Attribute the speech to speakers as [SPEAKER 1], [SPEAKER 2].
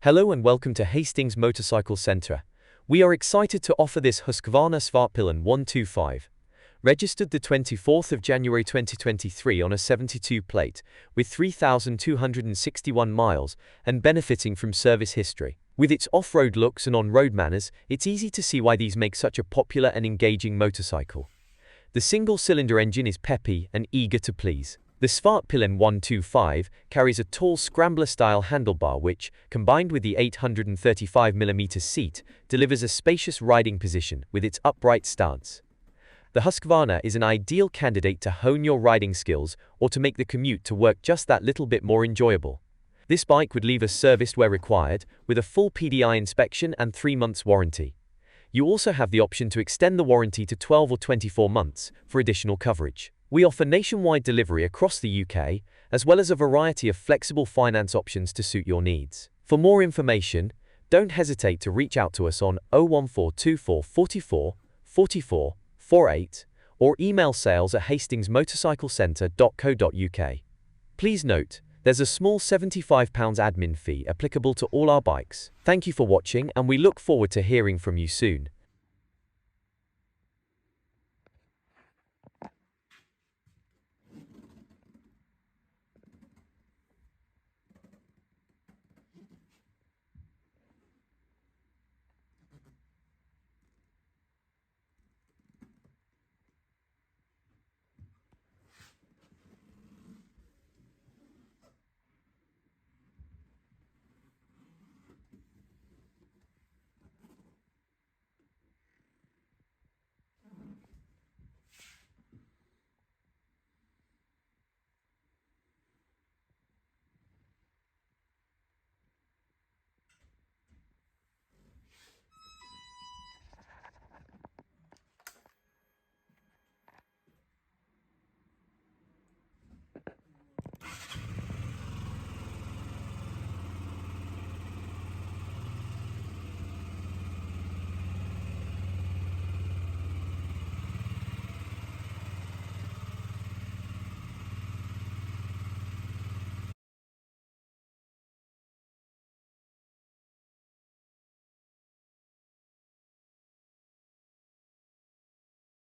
[SPEAKER 1] Hello and welcome to Hastings Motorcycle Centre. We are excited to offer this HUSQVARNA Svartpillen 125. Registered the 24th of January 2023 on a 72 plate, with 3,261 miles, and benefiting from service history. With its off-road looks and on-road manners, it's easy to see why these make such a popular and engaging motorcycle. The single-cylinder engine is peppy and eager to please. The Svartpillen 125 carries a tall scrambler-style handlebar which, combined with the 835mm seat, delivers a spacious riding position with its upright stance. The HUSQVARNA is an ideal candidate to hone your riding skills or to make the commute to work just that little bit more enjoyable. This bike would leave us serviced where required, with a full PDI inspection and 3 months warranty. You also have the option to extend the warranty to 12 or 24 months for additional coverage. We offer nationwide delivery across the UK, as well as a variety of flexible finance options to suit your needs. For more information, don't hesitate to reach out to us on 01424 44 44 48 or email sales@hastingsmotorcyclecentre.co.uk. Please note, there's a small £75 admin fee applicable to all our bikes. Thank you for watching and we look forward to hearing from you soon.